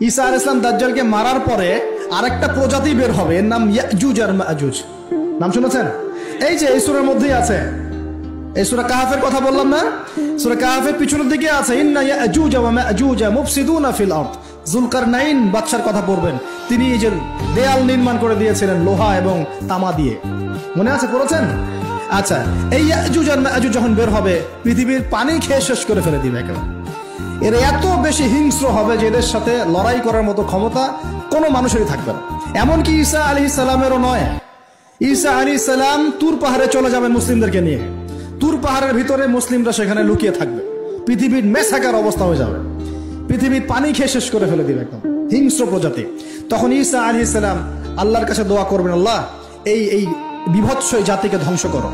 ঈসা আলাইহিস সালাম দাজ্জালকে মারার পরে আরেকটা প্রজাতি বের হবে, এর নাম ইয়াজুজ আর মাজুজ। নাম শুনেছেন? এই যে এই সূরার মধ্যেই আছে, এই সূরা কাহাফের কথা বললাম না, সূরা কাহাফের পিছনের দিকে আছে ইন্না ইয়াজুজ ওয়া মাজুজ মুফসিদুনা ফিল আরদ। যুলকারনাইন বাদশার কথা পড়বেন, তিনি এই যে দেয়াল নির্মাণ করে দিয়েছিলেন লোহা এবং তামা দিয়ে, মনে আছে, পড়েছেন? আচ্ছা, এই ইয়াজুজ আর মাজুজ যখন বের হবে পৃথিবীর পানি খেয়ে শেষ করে ফেলে দিবে একেবারে। এর এত বেশি হিংস্র হবে যে এদের সাথে লড়াই করার মতো ক্ষমতা কোনো মানুষেরই থাকবে না। এমনকি ঈসা আলাইহিস সালামেরও নয়। ঈসা আলাইহিস সালাম তুর পাহাড়ে চলে যাবেন মুসলিমদেরকে নিয়ে, তুর পাহাড়ের ভিতরে মুসলিমরা সেখানে লুকিয়ে থাকবে, পৃথিবীর মেসাকার অবস্থা হয়ে যাবে, পৃথিবীর পানি খেয়ে শেষ করে ফেলে দিবে একদম হিংস্র প্রজাতি। তখন ঈসা আলাইহিস সালাম আল্লাহর কাছে দোয়া করবেন, আল্লাহ এই বিভৎস জাতিকে ধ্বংস করো।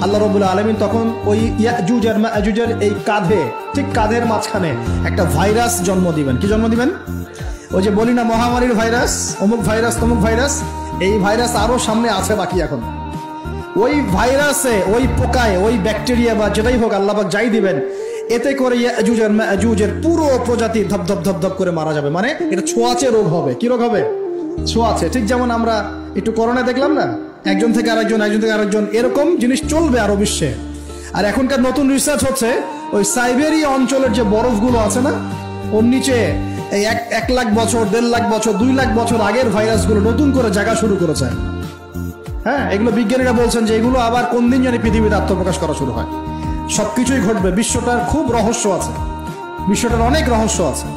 আল্লাহ রাব্বুল আলামিন তখন ওই ইয়াজুজ আর মাজুজের এই কাঁধে, ঠিক কাঁধের মাঝখানে একটা ভাইরাস জন্ম দিবেন। কি জন্ম দিবেন? ওই যে বলি না মহামারীর ভাইরাস, অমুক ভাইরাস তমুক ভাইরাস, এই ভাইরাস আরো সামনে আছে বাকি এখন। ওই ভাইরাসে, ওই পোকায়, ওই ব্যাকটেরিয়া বা যেটাই হোক আল্লাহ পাক যাই দিবেন, এতে করে ইয়াজুজ আর মাজুজের পুরো প্রজাতি ধপ ধপ ধপ করে মারা যাবে। মানে এটা ছোঁয়াচে রোগ হবে। কি রোগ হবে? ছোঁয়াচে। ঠিক যেমন আমরা একটু করোনা দেখলাম না, একজন থেকে আরেকজন, একজন থেকে আরেকজন, এরকম জিনিস চলবে আরো বিশ্বে। আর এখনকার নতুন রিসার্চ হচ্ছে ওই সাইবেরিয়া অঞ্চলের যে বরফগুলো আছে না, ওর নিচে এই 1 লাখ বছর, 1.5 লাখ বছর, 2 লাখ বছর আগের ভাইরাসগুলো নতুন করে জায়গা শুরু করেছে। হ্যাঁ, এগুলো বিজ্ঞানীরা বলছেন যে এগুলো আবার কোন দিন জানি পৃথিবীতে আত্মপ্রকাশ করা শুরু হয়। সবকিছুই ঘটবে। বিশ্বটার খুব রহস্য আছে, বিশ্বটার অনেক রহস্য আছে।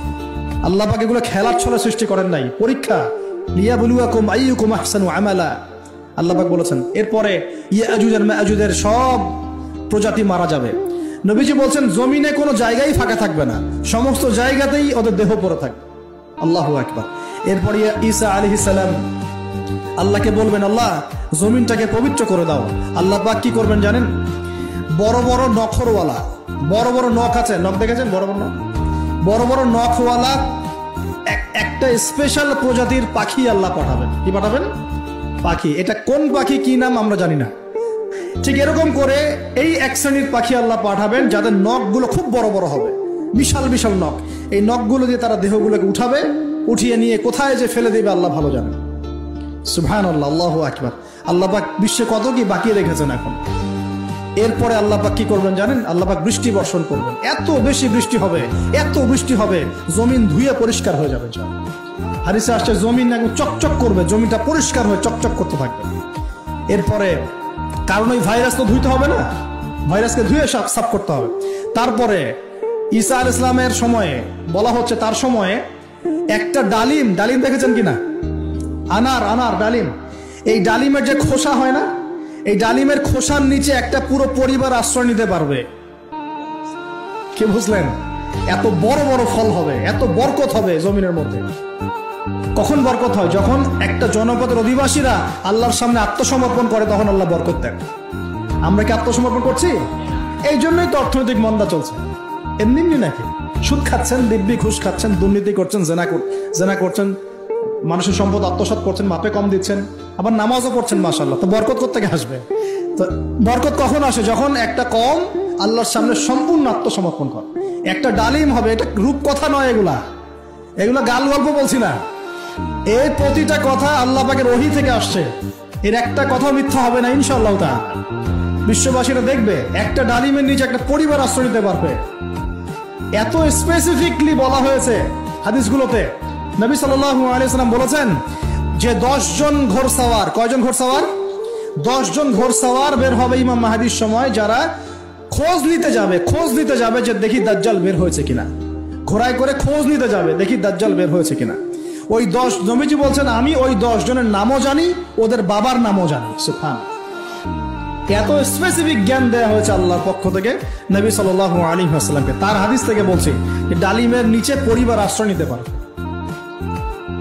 আল্লাহ পাক এগুলো খেলার ছলে সৃষ্টি করেন নাই, পরীক্ষা। লিয়াবলুয়াকুম আইয়ুকুম আহসানু আমালা, আল্লাহ পাক বলেছেন। এরপরে ইয়াজুজ আর মাজুজের সব প্রজাতি মারা যাবে। নবীজি বলছেন জমিনে কোনো জায়গায় ফাঁকা থাকবে না, সমস্ত জায়গাতেই ওদের দেহ পড়ে থাকবে। আল্লাহু আকবার। এরপরে ঈসা আলাইহিস সালাম আল্লাহকে বলবেন, আল্লাহ জমিনটাকে পবিত্র করে দাও। আল্লাহ পাক কি করবেন জানেন? বড় বড় নখরওয়ালা, বড় বড় নখ আছে, নখ দেখেছেন? বড় বড় নখ, বড় বড় নখওয়ালা একটা স্পেশাল প্রজাতির পাখি আল্লাহ পাঠাবেন। কি পাঠাবেন? পাখি। এটা কোন পাখি, কি নাম আমরা জানি না। ঠিক এরকম করে এই এক শ্রেণীর পাখি আল্লাহ পাঠাবেন যাদের নখগুলো খুব বড় বড় হবে, বিশাল বিশাল নখ। এই নখগুলো দিয়ে তারা দেহগুলোকে উঠাবে, উঠিয়ে নিয়ে কোথায় যে ফেলে দেবে আল্লাহ ভালো জানেন। সুবহানাল্লাহ, আল্লাহু আকবার। আল্লাহ পাক বিশ্বে কত কি বাকি রেখেছেন এখন। এরপরে আল্লাহ পাক কি করবেন জানেন? আল্লাহ পাক বৃষ্টি বর্ষণ করবেন। এত বেশি বৃষ্টি হবে, এত বৃষ্টি হবে, জমিন ধুয়ে পরিষ্কার হয়ে যাবে। হাদিসে আসছে জমিন একদম চকচক করবে, জমিটা পরিষ্কার হয়ে চকচক করতে থাকবে। এরপরে কারণ ওই ভাইরাস তো ধুইতে হবে না, ভাইরাসকে ধুয়ে সাফ করতে হবে। তারপরে ঈসা আলাইহিস সালামের সময়ে বলা হচ্ছে, তার সময়ে একটা ডালিম, ডালিম দেখেছেন কিনা? আনার ডালিম, এই ডালিমের যে খোসা হয় না, এই ডালিমের খোসার নিচে একটা পুরো পরিবার আশ্রয় নিতে পারবে। কি বুঝলেন? এত বড় বড় ফল হবে, এত বরকত হবে জমিনের মধ্যে। কখন বরকত হয়? যখন একটা জনপদের অধিবাসীরা আল্লাহর সামনে আত্মসমর্পণ করে, তখন আল্লাহ বরকত দেন। আমরা কি আত্মসমর্পণ করছি? এই জন্যই তো অর্থনৈতিক মন্দা চলছে। এমনি নাকি? সুদ খাচ্ছেন, দিব্যি ঘুষ খাচ্ছেন, দুর্নীতি করছেন, জেনা করছেন, মানুষের সম্পদ আত্মসাৎ করছেন, মাপে কম দিচ্ছেন, আবার নামাজও পড়ছেন, মাশাআল্লাহ। তো বরকত কোত্থেকে আসবে? তো বরকত কখন আসে? যখন একটা কম আল্লাহর সামনে সম্পূর্ণ আত্মসমর্পণ করে। একটা ডালিম হবে, এটা রূপকথা নয়, এগুলা গাল গল্প বলছি না। এই প্রতিটা কথা আল্লাহ পাকের ওহী থেকে আসছে, এর একটা কথা মিথ্যা হবে না ইনশাআল্লাহ তাআলা। বিশ্ববাসীরা দেখবে একটা ডালিমের নিচে একটা পরিবার আশ্রয় নিতে পারবে। এত স্পেসিফিকলি বলা হয়েছে হাদিসগুলোতে। নবী সাল্লাল্লাহু আলাইহি ওয়াসাল্লাম বলেছেন যে 10 জন ঘোড়সওয়ার, কয়জন ঘোড়সওয়ার? 10 জন ঘোড়সওয়ার বের হবে ইমাম মাহদীর সময়, যারা খোঁজ নিতে যাবে যে দেখি দাজ্জাল বের হয়েছে কিনা। ঘোড়ায় করে খোঁজ নিতে যাবে, দেখি দাজ্জাল বের হয়েছে কিনা। ওই 10, নবীজি বলছেন আমি ওই 10 জনের নামও জানি, ওদের বাবার নামও জানি। সুবহানাল্লাহ, এত স্পেসিফিক জ্ঞান দেয়া হয়েছে আল্লাহর পক্ষ থেকে নবী সাল্লাল্লাহু আলাইহি ওয়াসাল্লামকে। তার হাদিস থেকে বলছি যে ডালিমের নিচে পরিবার আশ্রয় নিতে পারে।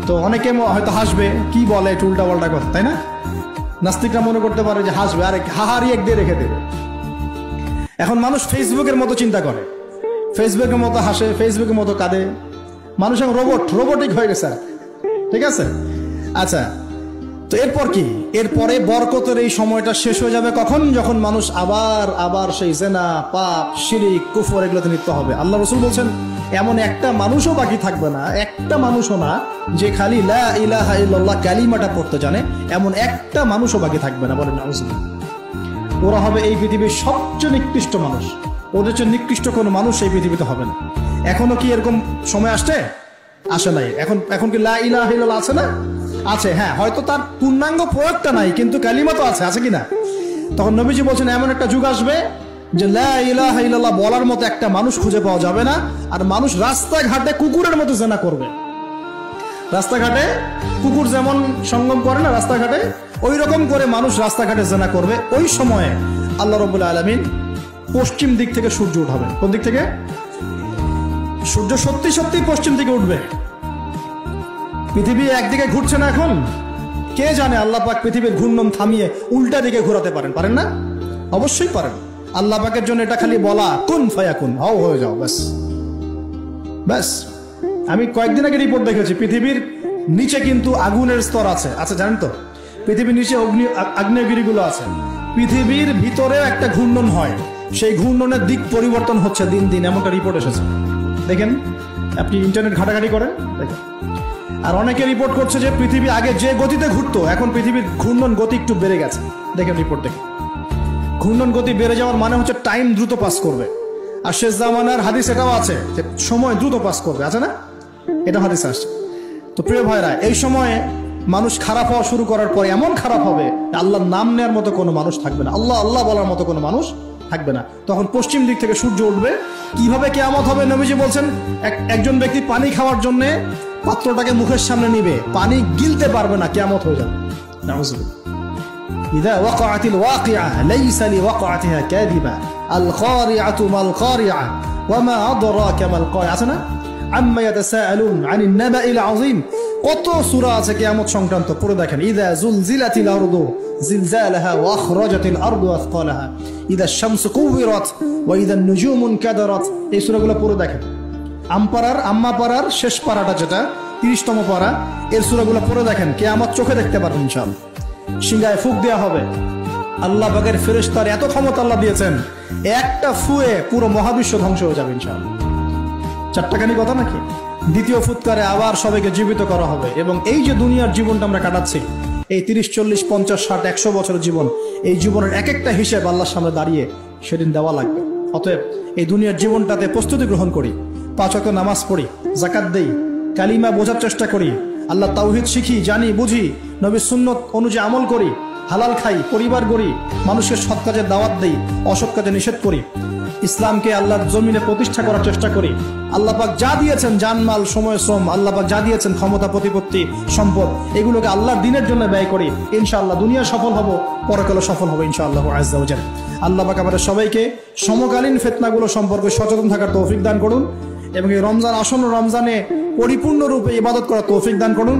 তো অনেকে হয়তো হাসবে, কি বলে একটু উল্টা পাল্টা কথা, তাই না? নাস্তিকরা মনে করতে পারে যে হাসবে, আরে হাহারি এক দিয়ে রেখে দেবে। এখন মানুষ ফেসবুকের মতো চিন্তা করে, ফেসবুকের মতো হাসে, ফেসবুকের মতো কাঁদে। মানুষ এখন রোবটিক হয়ে গেছে, ঠিক আছে? আচ্ছা, তো এরপর কি? এরপরে বরকতের এই সময়টা শেষ হয়ে যাবে কখন? যখন মানুষ আবার সেই জেনা, পাপ, শিরিক, কুফর এগুলোতে লিপ্ত হবে। আল্লাহ রাসূল বলছেন এমন একটা মানুষও বাকি থাকবে না, একটা মানুষও না যে খালি লা ইলাহা ইল্লাল্লাহ কালিমাটা পড়তে জানে, এমন একটা মানুষও বাকি থাকবে না। বলেন নাউজুবিল্লাহ। ওরা হবে এই পৃথিবীর সবচেয়ে নিকৃষ্ট মানুষ, ওদের চেয়ে নিকৃষ্ট কোনো মানুষ এই পৃথিবীতে হবে না। এখনো কি এরকম সময় আসছে? আসে নাই। এখন কি লা ইলাহা ইল্লাল্লাহ আছে না? আছে, হ্যাঁ, হয়তো তার পূর্ণাঙ্গ প্রয়োগটা নাই, কিন্তু কালিমা তো আছে কি না? তখন নবীজি বলছেন এমন একটা যুগ আসবে যে লা ইলাহা ইল্লাল্লাহ বলার মতো একটা মানুষ খুঁজে পাওয়া যাবে না, আর মানুষ রাস্তাঘাটে কুকুরের মতো জেনা করবে। রাস্তাঘাটে কুকুর যেমন সঙ্গম করে না রাস্তাঘাটে, ওই রকম করে মানুষ রাস্তাঘাটে জেনা করবে। ওই সময়ে আল্লাহ রাব্বুল আলামিন পশ্চিম দিক থেকে সূর্য উঠাবে। কোন দিক থেকে? সূর্য সত্যি সত্যি পশ্চিম দিকে উঠবে। পৃথিবী একদিকে ঘুরছে না এখন, কে জানে আল্লাহ পাক পৃথিবীর ঘূর্ণন থামিয়ে উল্টা দিকে ঘোরাতে পারেন না? অবশ্যই পারেন। আল্লাহ পাকের জন্য এটা খালি বলা, কুন ফায়াকুন, হও হয়ে যাও, ব্যাস ব্যাস। আমি কয়েকদিন আগে রিপোর্ট দেখেছি, পৃথিবীর নিচে কিন্তু আগুনের স্তর আছে, জানেন তো? পৃথিবীর নিচে আগ্নেয়গিরিগুলো আছে। পৃথিবীর ভিতরে একটা ঘূর্ণন হয়, সেই ঘূর্ণনের দিক পরিবর্তন হচ্ছে দিন দিন, এমনটা রিপোর্ট এসেছে। দেখেন, আপনি ইন্টারনেট ঘাটাঘাটি করেন, দেখেন। আর অনেকে রিপোর্ট করছে যে পৃথিবী আগে যে গতিতে ঘুরতো, এখন পৃথিবীর ঘূর্ণন গতি একটু বেড়ে গেছে। দেখেন রিপোর্ট দেখে, ঘূর্ণন গতি বেড়ে যাওয়ার মানে হচ্ছে টাইম দ্রুত পাস করবে। আর শেষ জামানার হাদিস এটাও আছে যে সময় দ্রুত পাস করবে, আছে না? এটা হাদিস আসছে। তো প্রিয় ভাইরা, এই সময়ে মানুষ খারাপ হওয়া শুরু করার পরে এমন খারাপ হবে, আল্লাহর নাম নেওয়ার মতো কোনো মানুষ থাকবে না, আল্লাহ আল্লাহ বলার মতো কোনো মানুষ থাকবে না। তখন পশ্চিম দিক থেকে সূর্য উঠবে। কিভাবে কিয়ামত হবে? নবীজি বলছেন একজন ব্যক্তি পানি খাওয়ার জন্য পাত্রটাকে মুখের সামনে নিবে, পানি গিলতে পারবে না, কিয়ামত হয়ে যাবে। নাউজুবিল্লাহ। ইযা ওয়াকাআতিল ওয়াকিআ লাইসা লিওয়াকাআতিহা কাযিবা আল কারিআতু মাল কারিআ ওয়া মা আদরাকা মাল কারিআ। আছে না? আম্মা ইয়াতাসাআলুন আনিন নাবাইল আযীম। কত সূরা আছে কিয়ামত সংক্রান্ত, পড়ে দেখেন। ইযা যুলজিলাতিল আরদু জিলজালাহা ওয়া আখরাজাতিল আরদু আসকালাহা ইযা শামসু কুবিরাত ওয়া ইযা নুজুমু কাদারাত। এই সূরাগুলো পড়ে দেখেন। আম্মা পারার শেষ পারাটা, যেটা 30তম পারা, এর সূরাগুলো পড়ে দেখেন। কিয়ামত চোখে দেখতে পারবেন ইনশাআল্লাহ। সিংহায় ফুক দেওয়া হবে। আল্লাহ পাকের ফেরেশতার এত ক্ষমতা আল্লাহ দিয়েছেন, একটা ফুয়ে পুরো মহাবিশ্ব ধ্বংস হয়ে যাবে ইনশাআল্লাহ। চারটাখানি কথা নাকি? দ্বিতীয় ফুৎকারে আবার সবাইকে জীবিত করা হবে। এবং এই যে দুনিয়ার জীবনটা আমরা কাটাচ্ছি, এই 30, 40, 50, 60, 100 বছরের জীবন, এই জীবনের এক একটা হিসেব আল্লাহর সামনে দাঁড়িয়ে সেদিন দেওয়া লাগবে। অতএব এই দুনিয়ার জীবনটাতে প্রস্তুতি গ্রহণ করি, 5 ওয়াক্ত নামাজ পড়ি, যাকাত দেই, কালিমা বোঝার চেষ্টা করি, আল্লাহ তাওহীদ শিখি, জানি, বুঝি, নবীর সুন্নত অনুযায়ী আমল করি, হালাল খাই, পরিবার গড়ি, মানুষকে সৎ কাজের দাওয়াত দেই, অসৎ কাজে নিষেধ করি, ইসলামকে আল্লাহর জমিনে প্রতিষ্ঠা করার চেষ্টা করি। আল্লাহ পাক যা দিয়েছেন, জানমাল, সময়, শ্রম, আল্লাহ পাক যা দিয়েছেন, ক্ষমতা, প্রতিপত্তি, সম্পদ, এগুলোকে আল্লাহর দ্বীনের জন্য ব্যয় করি। ইনশাআল্লাহ দুনিয়া সফল হব, পরকালে সফল হব ইনশাআল্লাহ আযজা ওয়া জাল্লা। আল্লাহ পাক আমাদের সবাইকে সমকালীন ফিতনাগুলো সম্পর্কে সচেতন থাকার তৌফিক দান করুন, এবং এই রমজান, আসন্ন রমজানে পরিপূর্ণরূপে ইবাদত করার তৌফিক দান করুন,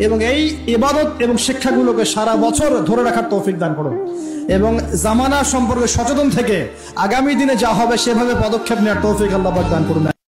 এবং এই ইবাদত এবং শিক্ষাগুলোকে সারা বছর ধরে রাখার তৌফিক দান করুন, এবং জামানা সম্পর্কে সচেতন থেকে আগামী দিনে যা হবে সেভাবে পদক্ষেপ নেওয়ার তৌফিক আল্লাহ পাক দান করুন।